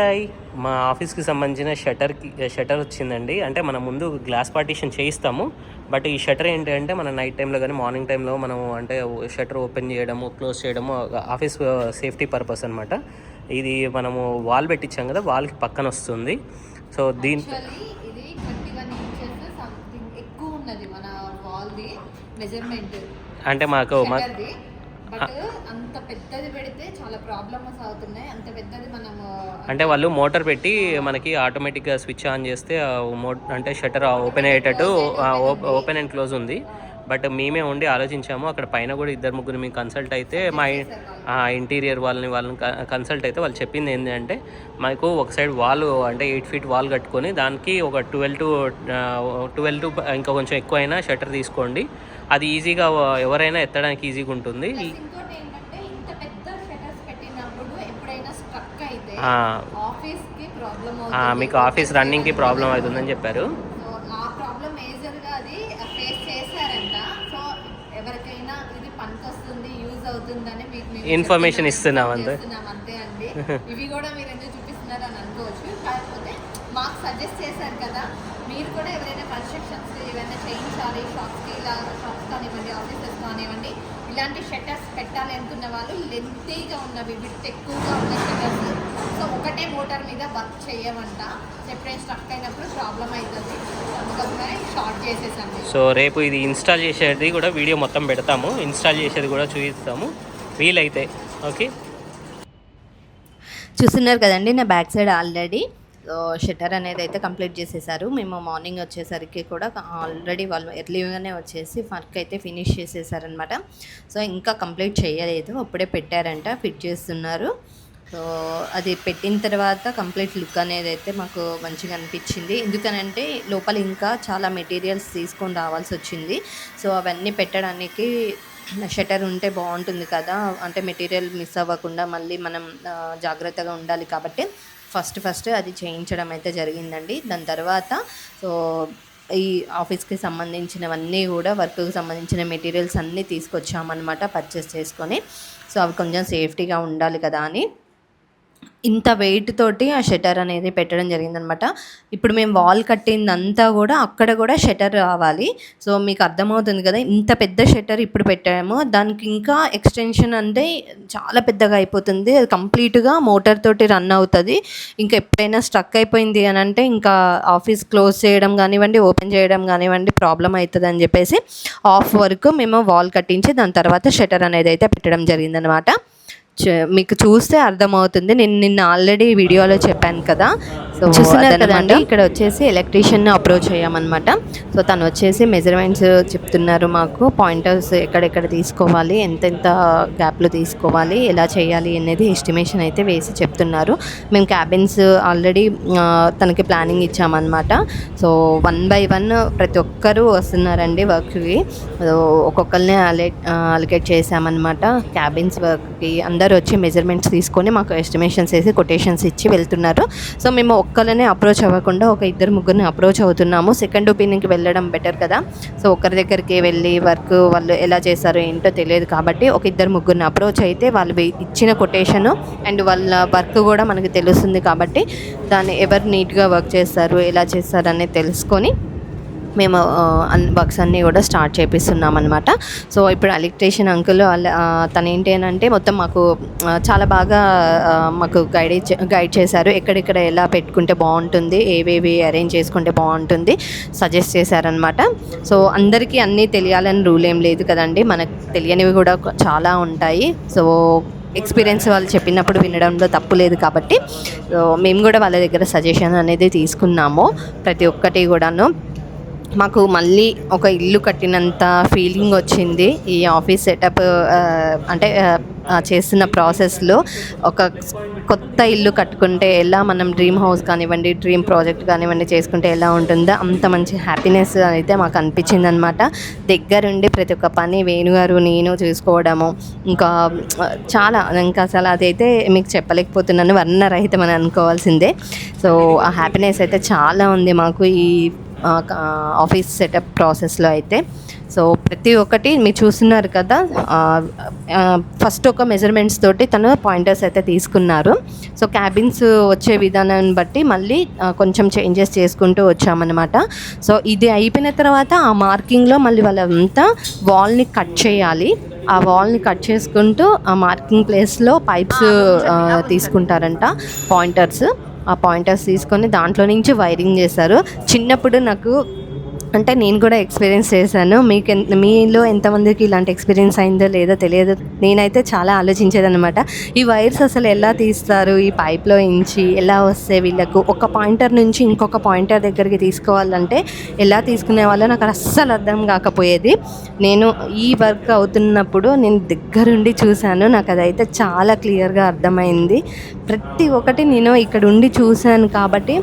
Hi, మా ఆఫీస్కి సంబంధించిన షటర్ వచ్చిందండి. అంటే మనం ముందు గ్లాస్ పార్టీషన్ చేయిస్తాము. బట్ ఈ షటర్ ఏంటి అంటే మన నైట్ టైంలో కానీ మార్నింగ్ టైంలో మనం అంటే షటర్ ఓపెన్ చేయడము, క్లోజ్ చేయడము ఆఫీస్ సేఫ్టీ పర్పస్ అనమాట. ఇది మనము వాల్ పెట్టించాం కదా, వాల్కి పక్కన వస్తుంది. సో దీని ఇది 21 ఇంచెస్ సంథింగ్ ఎక్కువ ఉన్నది మన వాల్ది మెజర్మెంట్. అంటే మాకు బట్ అంత పెద్దది పెడితే చాలా ప్రాబ్లమ్స్ అవుతున్నాయి. అంత పెద్దది మనము అంటే వాళ్ళు మోటార్ పెట్టి మనకి ఆటోమేటిక్గా స్విచ్ ఆన్ చేస్తే అంటే షట్టర్ ఓపెన్ అయ్యేటట్టు ఓపెన్ అండ్ క్లోజ్ ఉంది. బట్ మేమే ఉండి ఆలోచించాము. అక్కడ పైన కూడా 2-3 మేము కన్సల్ట్ అయితే మా ఇంటీరియర్ వాళ్ళని కన్సల్ట్ అయితే వాళ్ళు చెప్పింది ఏంటంటే మాకు ఒక సైడ్ వాల్ అంటే 8 feet వాల్ కట్టుకొని దానికి ఒక 12 to ఇంకా కొంచెం ఎక్కువైనా షట్టర్ తీసుకోండి. అది ఈజీగా ఎవరైనా ఎత్తడానికి ఈజీగా ఉంటుంది. మీకు ఆఫీస్ రన్నింగ్కి ప్రాబ్లం అవుతుందని చెప్పారు. ఆ ప్రాబ్లం మేజర్గా అది ఫేస్ చేశారంట. సో ఎవరికైనా ఇది పనికొస్తుంది, యూజ్ అవుతుందని మీకు ఇన్ఫర్మేషన్ ఇస్తున్నాం అంతే అండి. ఇవి కూడా మీరు ఎందుకు చూపిస్తున్నారు అని అనుకోవచ్చు. కాకపోతే మాకు సజెస్ట్ చేశారు కదా, మీరు కూడా ఎవరైనా కన్స్ట్రక్షన్స్ ఏమైనా చేయించాలి, షాప్స్కి ఇలా షాప్స్ కానివ్వండి, ఆఫీసెస్ కానివ్వండి, ఇలాంటి షట్టర్స్ పెట్టాలి అనుకున్న వాళ్ళు లెంతీగా ఉన్నవి, విత్ ఎక్కువగా ఉన్న షట్టర్స్. సో ఒకటే మోటార్ మీద వర్క్ చేయమంట. ఎప్పుడైనా స్ట్రక్ అయినప్పుడు ప్రాబ్లం అవుతుంది. అందుకోసమే షార్ట్ చేసేసాము. సో రేపు ఇది ఇన్స్టాల్ చేసేది కూడా వీడియో మొత్తం పెడతాము. ఇన్స్టాల్ చేసేది కూడా చూపిస్తాము వీలైతే. ఓకే, చూస్తున్నారు కదండి నా బ్యాక్ సైడ్ ఆల్రెడీ షట్టర్ అనేది అయితే కంప్లీట్ చేసేసారు. మేము మార్నింగ్ వచ్చేసరికి కూడా ఆల్రెడీ వాళ్ళు ఎర్లీగానే వచ్చేసి వర్క్ అయితే ఫినిష్ చేసేసారనమాట. సో ఇంకా కంప్లీట్ చేయలేదు, అప్పుడే పెట్టారంట, ఫిట్ చేస్తున్నారు. సో అది పెట్టిన తర్వాత కంప్లీట్ లుక్ అనేది అయితే మాకు మంచిగా అనిపించింది. ఎందుకనంటే లోపల ఇంకా చాలా మెటీరియల్స్ తీసుకొని రావాల్సి వచ్చింది. సో అవన్నీ పెట్టడానికి షట్టర్ ఉంటే బాగుంటుంది కదా, అంటే మెటీరియల్ మిస్ అవ్వకుండా మళ్ళీ మనం జాగ్రత్తగా ఉండాలి కాబట్టి ఫస్ట్ అది చేయించడం అయితే జరిగిందండి. దాని తర్వాత సో ఈ ఆఫీస్కి సంబంధించినవన్నీ కూడా వర్క్కి సంబంధించిన మెటీరియల్స్ అన్నీ తీసుకొచ్చామన్నమాట పర్చేస్ చేసుకొని. సో అవి కొంచెం సేఫ్టీగా ఉండాలి కదా అని ఇంత వెయిట్ తోటి ఆ షట్టర్ అనేది పెట్టడం జరిగిందనమాట. ఇప్పుడు మేము వాల్ కట్టిందంతా కూడా అక్కడ కూడా షట్టర్ రావాలి. సో మీకు అర్థమవుతుంది కదా, ఇంత పెద్ద షట్టర్ ఇప్పుడు పెట్టాము, దానికి ఇంకా ఎక్స్టెన్షన్ అంటే చాలా పెద్దగా అయిపోతుంది. అది కంప్లీట్గా మోటార్ తోటి రన్ అవుతుంది. ఇంకా ఎప్పుడైనా స్ట్రక్ అయిపోయింది అని అంటే ఇంకా ఆఫీస్ క్లోజ్ చేయడం కానివ్వండి, ఓపెన్ చేయడం కానివ్వండి ప్రాబ్లం అవుతుంది అని చెప్పేసి ఆఫ్ వరకు మేము వాల్ కట్టించి దాని తర్వాత షట్టర్ అనేది అయితే పెట్టడం జరిగిందనమాట. మీకు చూస్తే అర్థమవుతుంది. నేను నిన్న ఆల్రెడీ వీడియోలో చెప్పాను కదా. సో చూస్తున్నారు కదండి, ఇక్కడ వచ్చేసి ఎలక్ట్రీషియన్ అప్రోచ్ అయ్యామన్నమాట. సో తను వచ్చేసి మెజర్మెంట్స్ చెప్తున్నారు మాకు, పాయింటర్స్ ఎక్కడెక్కడ తీసుకోవాలి, ఎంతెంత గ్యాప్లు తీసుకోవాలి, ఎలా చేయాలి అనేది ఎస్టిమేషన్ అయితే వేసి చెప్తున్నారు. మేము క్యాబిన్స్ ఆల్రెడీ తనకి ప్లానింగ్ ఇచ్చామన్నమాట. సో 1 by 1 ప్రతి ఒక్కరూ వస్తున్నారండి వర్క్కి. ఒక్కొక్కరిని అలొకేట్ చేసామన్నమాట క్యాబిన్స్ వర్క్కి. అందరూ వచ్చి మెజర్మెంట్స్ తీసుకొని మాకు ఎస్టిమేషన్స్ వేసి కొటేషన్స్ ఇచ్చి వెళ్తున్నారు. సో మేము ఒక్కరినే అప్రోచ్ అవ్వకుండా ఒక 2-3 అప్రోచ్ అవుతున్నాము. సెకండ్ ఒపీనియన్కి వెళ్ళడం బెటర్ కదా. సో ఒకరి దగ్గరికి వెళ్ళి వర్క్ వాళ్ళు ఎలా చేస్తారో ఏంటో తెలియదు కాబట్టి ఒక 2-3 అప్రోచ్ అయితే వాళ్ళు ఇచ్చిన కొటేషను అండ్ వాళ్ళ వర్క్ కూడా మనకి తెలుస్తుంది కాబట్టి దాన్ని ఎవరు నీట్గా వర్క్ చేస్తారు, ఎలా చేస్తారు అనేది తెలుసుకొని మేము వర్క్స్ అన్నీ కూడా స్టార్ట్ చేపిస్తున్నాం అనమాట. సో ఇప్పుడు ఎలక్ట్రీషియన్ అంకుల్ తను ఏంటి అని అంటే మొత్తం మాకు చాలా బాగా మాకు గైడ్ చేశారు. ఎక్కడెక్కడ ఎలా పెట్టుకుంటే బాగుంటుంది, ఏవేవి అరేంజ్ చేసుకుంటే బాగుంటుంది సజెస్ట్ చేశారనమాట. సో అందరికీ అన్నీ తెలియాలని రూల్ ఏం లేదు కదండి, మనకు తెలియనివి కూడా చాలా ఉంటాయి. సో ఎక్స్పీరియన్స్ వాళ్ళు చెప్పినప్పుడు వినడంలో తప్పు లేదు కాబట్టి మేము కూడా వాళ్ళ దగ్గర సజెషన్ అనేది తీసుకున్నాము. ప్రతి ఒక్కటి కూడాను మాకు మళ్ళీ ఒక ఇల్లు కట్టినంత ఫీలింగ్ వచ్చింది ఈ ఆఫీస్ సెటప్. అంటే చేస్తున్న ప్రాసెస్లో ఒక కొత్త ఇల్లు కట్టుకుంటే ఎలా మనం డ్రీమ్ హౌస్ కానివ్వండి, డ్రీమ్ ప్రాజెక్ట్ కానివ్వండి చేసుకుంటే ఎలా ఉంటుందో అంత మంచి హ్యాపీనెస్ అయితే మాకు అనిపించింది అనమాట. దగ్గరుండి ప్రతి ఒక్క పని వేణుగారు నేను చూసుకోవడము ఇంకా చాలా, ఇంకా అసలు అదైతే మీకు చెప్పలేకపోతున్నాను, వర్ణరహితం అని అనుకోవాల్సిందే. సో ఆ హ్యాపీనెస్ అయితే చాలా ఉంది మాకు ఈ ఆఫీస్ సెటప్ ప్రాసెస్లో అయితే. సో ప్రతి ఒక్కటి మీరు చూస్తున్నారు కదా, ఫస్ట్ ఒక మెజర్మెంట్స్ తోటి తను పాయింటర్స్ అయితే తీసుకున్నారు. సో క్యాబిన్స్ వచ్చే విధానాన్ని బట్టి మళ్ళీ కొంచెం చేంజెస్ చేసుకుంటూ వచ్చామన్నమాట. సో ఇది అయిపోయిన తర్వాత ఆ మార్కింగ్లో మళ్ళీ వాళ్ళంతా వాల్ని కట్ చేయాలి. ఆ వాల్ని కట్ చేసుకుంటూ ఆ మార్కింగ్ ప్లేస్లో పైప్స్ తీసుకుంటారంట పాయింటర్స్. ఆ పాయింటర్స్ తీసుకొని దాంట్లో నుంచి వైరింగ్ చేశారు. చిన్నప్పుడు నాకు అంటే నేను కూడా ఎక్స్పీరియన్స్ చేశాను. మీలో ఎంతమందికి ఇలాంటి ఎక్స్పీరియన్స్ అయిందో లేదో తెలియదు. నేనైతే చాలా ఆలోచించేదన్నమాట, ఈ వైర్స్ అసలు ఎలా తీస్తారు, ఈ పైప్లో నుంచి ఎలా వస్తే వీళ్ళకు ఒక పాయింటర్ నుంచి ఇంకొక పాయింటర్ దగ్గరికి తీసుకోవాలంటే ఎలా తీసుకునే వాళ్ళో నాకు అస్సలు అర్థం కాకపోయేది. నేను ఈ వర్క్ అవుతున్నప్పుడు నేను దగ్గరుండి చూశాను, నాకు అదైతే చాలా క్లియర్గా అర్థమైంది. ప్రతి ఒక్కటి నేను ఇక్కడ ఉండి చూశాను కాబట్టి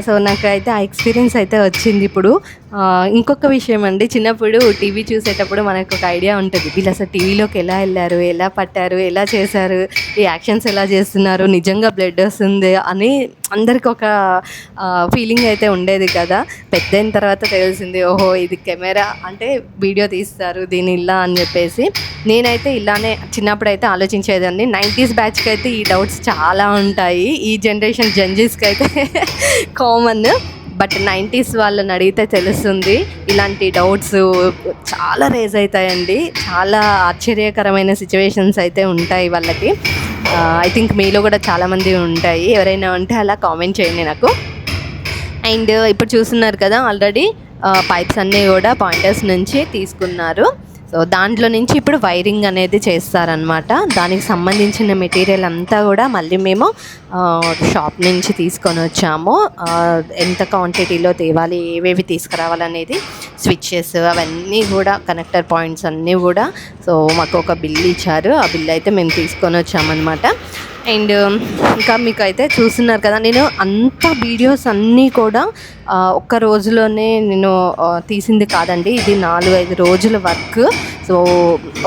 సో నాకైతే ఆ ఎక్స్పీరియన్స్ అయితే వచ్చింది. ఇప్పుడు ఇంకొక విషయం అండి, చిన్నప్పుడు టీవీ చూసేటప్పుడు మనకు ఒక ఐడియా ఉంటుంది, వీళ్ళు అసలు టీవీలోకి ఎలా వెళ్ళారు, ఎలా పట్టారు, ఎలా చేశారు, ఈ యాక్షన్స్ ఎలా చేస్తున్నారు, నిజంగా బ్లడ్ వస్తుంది అని అందరికి ఒక ఫీలింగ్ అయితే ఉండేది కదా. పెద్ద అయిన తర్వాత తెలిసింది, ఓహో ఇది కెమెరా అంటే వీడియో తీస్తారు దీని ఇలా అని చెప్పేసి. నేనైతే ఇలానే చిన్నప్పుడు అయితే ఆలోచించేదాన్ని. 90s బ్యాచ్కి అయితే ఈ డౌట్స్ చాలా ఉంటాయి, ఈ జనరేషన్ జంజీస్కి అయితే కామన్. బట్ 90s వాళ్ళని అడిగితే తెలుస్తుంది, ఇలాంటి డౌట్స్ చాలా రేజ్ అవుతాయండి. చాలా ఆశ్చర్యకరమైన సిచ్యువేషన్స్ అయితే ఉంటాయి వాళ్ళకి. ఐ థింక్ మీలో కూడా చాలామంది ఉంటాయి. ఎవరైనా ఉంటే అలా కామెంట్ చేయండి నాకు. అండ్ ఇప్పుడు చూస్తున్నారు కదా, ఆల్రెడీ పైప్స్ అన్నీ కూడా పాయింటర్స్ నుంచి తీసుకున్నారు. సో దాంట్లో నుంచి ఇప్పుడు వైరింగ్ అనేది చేస్తారనమాట. దానికి సంబంధించిన మెటీరియల్ అంతా కూడా మళ్ళీ మేము షాప్ నుంచి తీసుకొని వచ్చాము. ఎంత క్వాంటిటీలో తేవాలి, ఏవేవి తీసుకురావాలనేది, స్విచ్చెస్ అవన్నీ కూడా, కనెక్టర్ పాయింట్స్ అన్నీ కూడా. సో మాకు ఒక బిల్ ఇచ్చారు, ఆ బిల్ అయితే మేము తీసుకొని వచ్చామన్నమాట. అండ్ ఇంకా మీకు అయితే చూస్తున్నారు కదా, నేను అంత వీడియోస్ అన్నీ కూడా ఒక్క రోజులోనే నేను తీసింది కాదండి, ఇది 4-5 రోజుల వర్క్. సో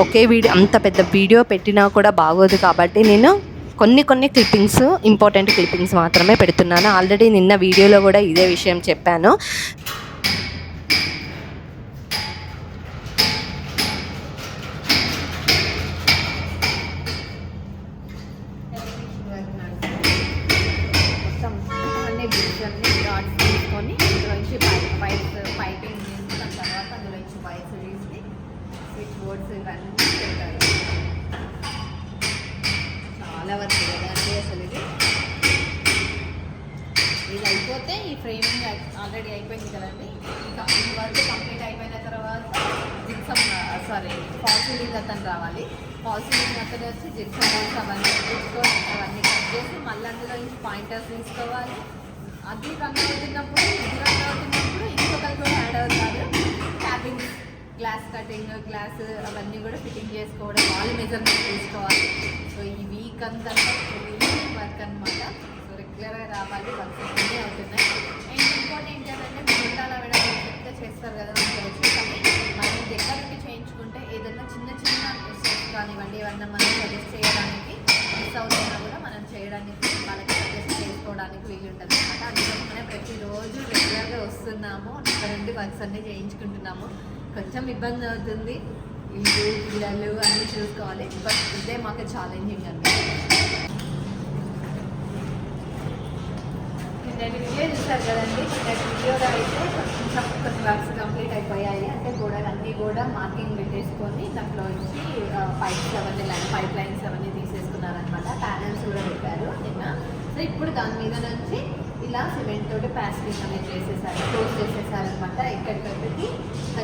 ఒకే వీడియో అంత పెద్ద వీడియో పెట్టినా కూడా బాగోదు కాబట్టి నేను కొన్ని క్లిప్పింగ్స్, ఇంపార్టెంట్ క్లిప్పింగ్స్ మాత్రమే పెడుతున్నాను. ఆల్రెడీ నిన్న వీడియోలో కూడా ఇదే విషయం చెప్పాను. తీసుకొని అందులోంచి పైపింగ్ తీసుకున్న తర్వాత అందులోంచి వైర్స్ తీసి స్విచ్ బోర్డ్స్ ఇవన్నీ పెట్టారు. చాలా వర్క్ కదండి అసలు. ఇది అయిపోతే ఈ ఫ్రేమింగ్ ఆల్రెడీ అయిపోయింది కదండి. ఇంకా ఈ వర్క్ కంప్లీట్ అయిపోయిన తర్వాత ఫాల్ సీలింగ్ అతను రావాలి. ఫాల్ సీలింగ్ అతను వచ్చి జిప్సమ్ బోర్డ్స్ అవన్నీ తీసుకొని అవన్నీ కట్ చేసి మళ్ళీ అందులో నుంచి పాయింటర్స్ తీసుకోవాలి. అది రన్ అవుతున్నప్పుడు ఇంకొకరు కూడా యాడ్ అవుతారు. క్యాబిన్ గ్లాస్ కటింగ్, గ్లాస్ అవన్నీ కూడా ఫిట్టింగ్ చేసుకోవడం, వాళ్ళు మెజర్మెంట్ తీసుకోవాలి. సో ఈ వీక్ అంతా వర్క్ అనమాట. సో రెగ్యులర్గా రావాలి, వర్క్స్ అన్నీ అవుతున్నాయి. అండ్ ఇంకోటి ఏంటంటే గుండాల వేయడం చెప్తే చేస్తారు కదా అనుకోవచ్చు, కానీ మనం దగ్గర నుండి చేయించుకుంటే ఏదైనా చిన్న మిస్టేక్స్ కానివ్వండి, ఏమన్నా మనం సజెస్ట్ చేయడానికి మిస్ అవుతున్నా కూడా మనం చేయడానికి వాళ్ళకి సజెస్ట్ చేసుకోవడానికి వీలు ఉంటుంది అనమాట. అందుకోసమే ప్రతిరోజు రెగ్యులర్గా వస్తున్నాము, ఇక్కడ నుండి వర్క్స్ అన్నీ చేయించుకుంటున్నాము. కొంచెం ఇబ్బంది అవుతుంది, ఇల్లు పిల్లలు అన్నీ చూసుకోవాలి, బట్ ఇదే మాకు ఛాలెంజింగ్ అండి. నిన్నటి వీడియో చూసారు కదండి, నిన్నటి వీడియోలో అయితే కొంచెం కొన్ని వర్క్స్ కంప్లీట్ అయిపోయాయి. అంటే గోడలన్నీ కూడా మార్కింగ్ పెట్టేసుకొని దాంట్లో వచ్చి పైప్స్ అవన్నీ పైప్ లైన్స్ అవన్నీ తీసేసుకున్నారనమాట. ప్యానల్స్ కూడా పెట్టారు నిన్న. సో ఇప్పుడు దాని మీద నుంచి ఇలా సిమెంట్ తోటి ప్లాస్టిక్ అనేది చేసేసారు, క్లోజ్ చేసేసారనమాట. ఎక్కడికక్కడికి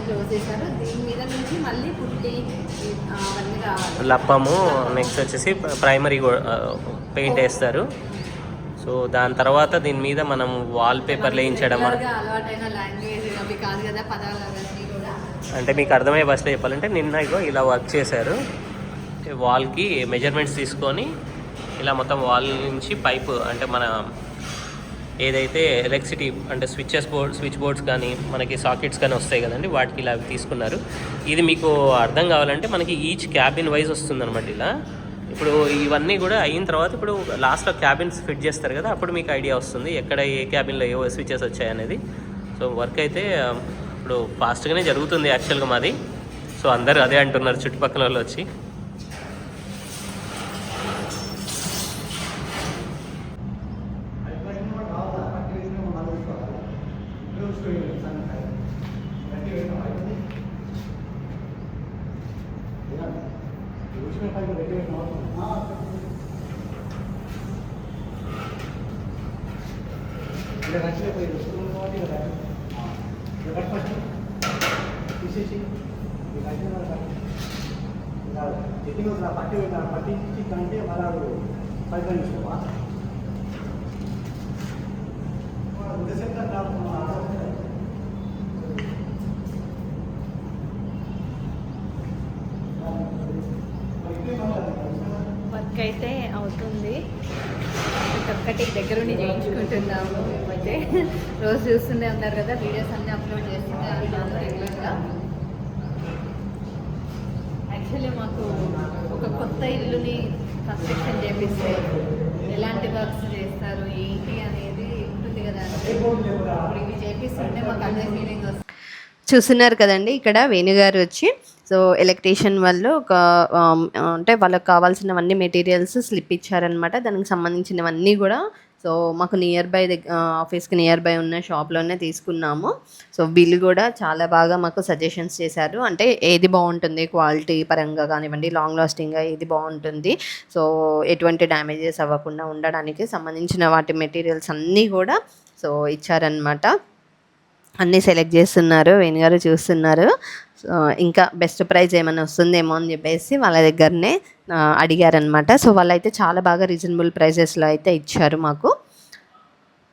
క్లోజ్ చేశారు. దీని మీద నుంచి మళ్ళీ పుట్టి అవన్నీ రావాలి. లప్పము నెక్స్ట్ వచ్చేసి ప్రైమరీ పెయింట్ వేస్తారు. సో దాని తర్వాత దీని మీద మనం వాల్ పేపర్ వేయించడం. అలవాటైన లాంగ్వేజ్ అవి కాదు కదా పదాలు అవన్నీ కూడా. అంటే మీకు అర్థమయ్యే బస్సులో చెప్పాలంటే నిన్న ఇగో ఇలా వర్క్ చేశారు. వాల్కి మెజర్మెంట్స్ తీసుకొని ఇలా మొత్తం వాల్ నుంచి పైప్, అంటే మన ఏదైతే ఎలక్ట్రిసిటీ అంటే స్విచ్ బోర్డ్స్ కానీ మనకి సాకెట్స్ కానీ వస్తాయి కదండి, వాటికి ఇలా తీసుకున్నారు. ఇది మీకు అర్థం కావాలంటే మనకి ఈచ్ క్యాబిన్ వైజ్ వస్తుందన్నమాట. ఇలా ఇప్పుడు ఇవన్నీ కూడా అయిన తర్వాత ఇప్పుడు లాస్ట్లో క్యాబిన్స్ ఫిట్ చేస్తారు కదా, అప్పుడు మీకు ఐడియా వస్తుంది ఎక్కడ ఏ క్యాబిన్లో ఏ స్విచెస్ వచ్చాయనేది. సో వర్క్ అయితే ఇప్పుడు ఫాస్ట్గానే జరుగుతుంది యాక్చువల్గా మాది. సో అందరూ అదే అంటున్నారు చుట్టుపక్కల వాళ్ళు వచ్చి. వర్క్ అయితే అవుతుంది, ఒక్కటి దగ్గరుండి చేయించుకుంటున్నాము. అయితే రోజు చూస్తూనే ఉన్నారు కదా, వీడియోస్ అన్నీ అప్లోడ్ చేస్తూనే ఉన్నాను రెగ్యులర్గా. యాక్చువల్లీ మాకు ఒక కొత్త ఇల్లుని కన్స్ట్రక్షన్ చేపిస్తే ఎలాంటి వర్క్స్ చేస్తారు ఏంటి అనేది ఉంటుంది కదా, ఇప్పుడు ఇవి చేపిస్తుంటే మాకు అదే ఫీలింగ్ వస్తుంది. చూస్తున్నారు కదండి, ఇక్కడ వేణుగారు వచ్చి సో ఎలక్ట్రీషియన్ వాళ్ళు ఒక అంటే వాళ్ళకి కావాల్సినవన్నీ మెటీరియల్స్ స్లిప్ ఇచ్చారనమాట. దానికి సంబంధించినవన్నీ కూడా సో మాకు నియర్ బై ఆఫీస్కి నియర్ బై ఉన్న షాప్లోనే తీసుకున్నాము. సో వీళ్ళు కూడా చాలా బాగా మాకు సజెషన్స్ చేశారు, అంటే ఏది బాగుంటుంది క్వాలిటీ పరంగా కానివ్వండి, లాంగ్ లాస్టింగ్గా ఏది బాగుంటుంది, సో ఎటువంటి డ్యామేజెస్ అవ్వకుండా ఉండడానికి సంబంధించిన వాటి మెటీరియల్స్ అన్నీ కూడా సో ఇచ్చారనమాట. అన్నీ సెలెక్ట్ చేస్తున్నారు, వేణుగారు చూస్తున్నారు. ఇంకా బెస్ట్ ప్రైజ్ ఏమైనా వస్తుందేమో అని చెప్పేసి వాళ్ళ దగ్గరనే అడిగారనమాట. సో వాళ్ళైతే చాలా బాగా రీజనబుల్ ప్రైజెస్లో అయితే ఇచ్చారు మాకు.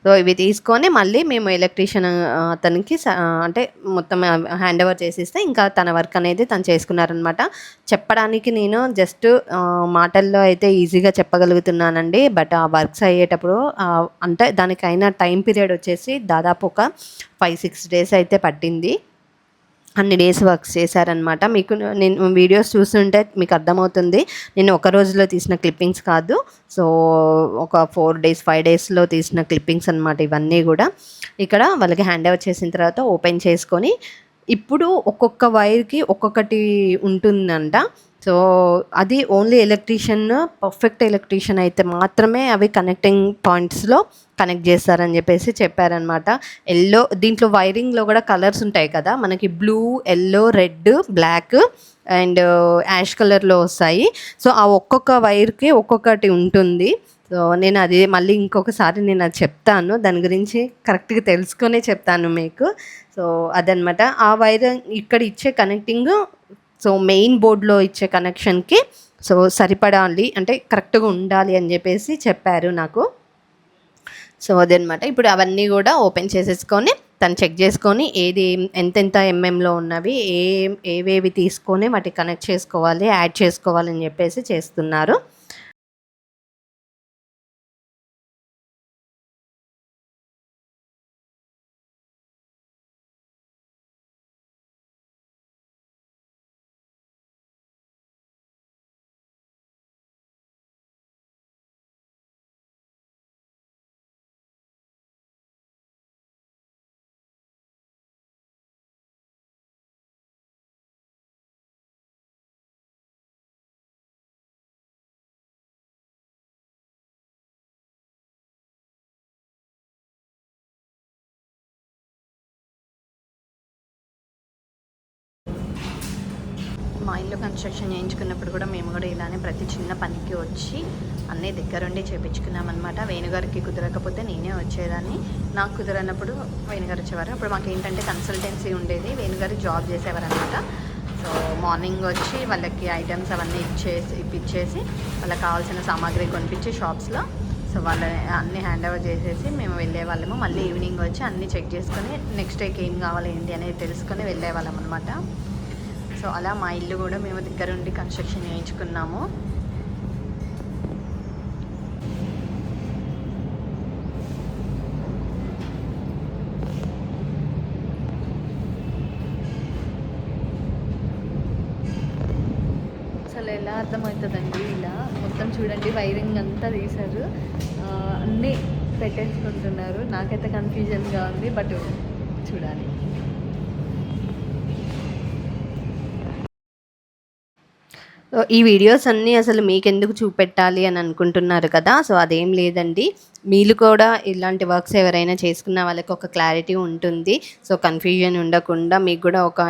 సో ఇవి తీసుకొని మళ్ళీ మేము ఎలక్ట్రీషియన్ అతనికి అంటే మొత్తం హ్యాండ్ ఓవర్ చేసిస్తే ఇంకా తన వర్క్ అనేది తను చేసుకున్నారనమాట. చెప్పడానికి నేను జస్ట్ మాటల్లో అయితే ఈజీగా చెప్పగలుగుతున్నానండి, బట్ ఆ వర్క్స్ అయ్యేటప్పుడు అంటే దానికైనా టైం పీరియడ్ వచ్చేసి దాదాపు ఒక 5-6 డేస్ అయితే పట్టింది. అన్ని డేస్ వర్క్స్ చేశారనమాట. మీకు నేను వీడియోస్ చూస్తుంటే మీకు అర్థమవుతుంది, నేను ఒక రోజులో తీసిన క్లిప్పింగ్స్ కాదు, సో ఒక 4 డేస్ 5 డేస్లో తీసిన క్లిప్పింగ్స్ అనమాట ఇవన్నీ కూడా. ఇక్కడ వాళ్ళకి హ్యాండ్ ఓవర్ చేసిన తర్వాత ఓపెన్ చేసుకొని ఇప్పుడు ఒక్కొక్క వైర్కి ఒక్కొక్కటి ఉంటుందంట. సో అది ఓన్లీ ఎలక్ట్రీషియన్, పర్ఫెక్ట్ ఎలక్ట్రీషియన్ అయితే మాత్రమే అవి కనెక్టింగ్ పాయింట్స్లో కనెక్ట్ చేస్తారని చెప్పేసి చెప్పారనమాట. ఎల్లో దీంట్లో వైరింగ్లో కూడా కలర్స్ ఉంటాయి కదా మనకి, blue, yellow, red, black and ash కలర్లో వస్తాయి. సో ఆ ఒక్కొక్క వైర్కి ఒక్కొక్కటి ఉంటుంది. సో నేను అది మళ్ళీ ఇంకొకసారి నేను అది చెప్తాను, దాని గురించి కరెక్ట్గా తెలుసుకొనే చెప్తాను మీకు. సో అదనమాట ఆ వైర్ ఇక్కడ ఇచ్చే కనెక్టింగ్. సో మెయిన్ బోర్డ్లో ఇచ్చే కనెక్షన్కి సో సరిపడాలి అంటే కరెక్ట్గా ఉండాలి అని చెప్పేసి చెప్పారు నాకు. సో అదనమాట. ఇప్పుడు అవన్నీ కూడా ఓపెన్ చేసేసుకొని తను చెక్ చేసుకొని ఏది ఎంతెంత ఎంఎంలో ఉన్నవి ఏవేవి తీసుకొని వాటికి కనెక్ట్ చేసుకోవాలి, యాడ్ చేసుకోవాలని చెప్పేసి చేస్తున్నారు. మా ఇల్లు కన్స్ట్రక్షన్ చేయించుకున్నప్పుడు కూడా మేము కూడా ఇలానే ప్రతి చిన్న పనికి వచ్చి అన్నీ దగ్గరుండి చేయించుకున్నాం అనమాట. వేణుగారికి కుదరకపోతే నేనే వచ్చేదాన్ని, నాకు కుదరనప్పుడు వేణుగారు వచ్చేవారు. అప్పుడు మాకు ఏంటంటే కన్సల్టెన్సీ ఉండేది, వేణుగారు జాబ్ చేసేవారు అనమాట. సో మార్నింగ్ వచ్చి వాళ్ళకి ఐటమ్స్ అవన్నీ ఇప్పించేసి వాళ్ళకి కావాల్సిన సామాగ్రి కొనిపించి షాప్స్లో సో వాళ్ళ అన్నీ హ్యాండ్ ఓవర్ చేసేసి మేము వెళ్ళే వాళ్ళము. మళ్ళీ ఈవినింగ్ వచ్చి అన్నీ చెక్ చేసుకొని నెక్స్ట్ డేకి ఏం కావాలి ఏంటి అనేది తెలుసుకొని వెళ్ళే వాళ్ళం అనమాట. సో అలా మా ఇల్లు కూడా మేము దగ్గరుండి కన్స్ట్రక్షన్ చేయించుకున్నాము. అసలు ఎలా అర్థమవుతుందండి, ఇలా మొత్తం చూడండి వైరింగ్ అంతా తీశారు, అన్నీ పెట్టేసుకుంటున్నారు. నాకైతే కన్ఫ్యూజన్గా ఉంది, బట్ చూడాలి. సో ఈ వీడియోస్ అన్నీ అసలు మీకెందుకు చూపెట్టాలి అని అనుకుంటున్నారు కదా! సో అదేం లేదండి. మీరు కూడా ఇలాంటి వర్క్స్ ఎవరైనా చేసుకున్న వాళ్ళకి ఒక క్లారిటీ ఉంటుంది. సో కన్‌ఫ్యూజన్ ఉండకుండా మీకు కూడా ఒక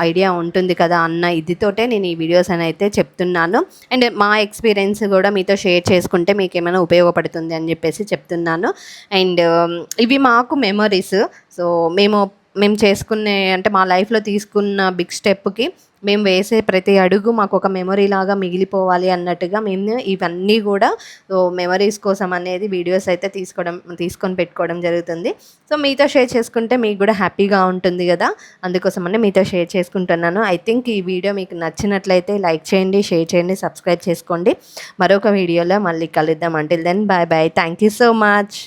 ఐడియా ఉంటుంది కదా అన్న ఇదితోటే నేను ఈ వీడియోస్ అని అయితే చెప్తున్నాను. అండ్ మా ఎక్స్‌పీరియన్స్ కూడా మీతో షేర్ చేసుకుంటే మీకేమైనా ఉపయోగపడుతుంది అని చెప్పేసి చెప్తున్నాను. అండ్ ఇవి మాకు మెమోరీస్. సో మేము చేసుకునే అంటే మా లైఫ్‌లో తీసుకున్న బిగ్ స్టెప్‌కి మేము వేసే ప్రతి అడుగు మాకు ఒక మెమొరీ లాగా మిగిలిపోవాలి అన్నట్టుగా మేము ఇవన్నీ కూడా మెమరీస్ కోసం అనేది వీడియోస్ అయితే తీసుకొని పెట్టుకోవడం జరుగుతుంది. సో మీతో షేర్ చేసుకుంటే మీకు కూడా హ్యాపీగా ఉంటుంది కదా, అందుకోసమని మీతో షేర్ చేసుకుంటున్నాను. ఐ థింక్ ఈ వీడియో మీకు నచ్చినట్లయితే లైక్ చేయండి, షేర్ చేయండి, సబ్స్క్రైబ్ చేసుకోండి. మరొక వీడియోలో మళ్ళీ కలుద్దాం. Until then bye bye. Thank you so much.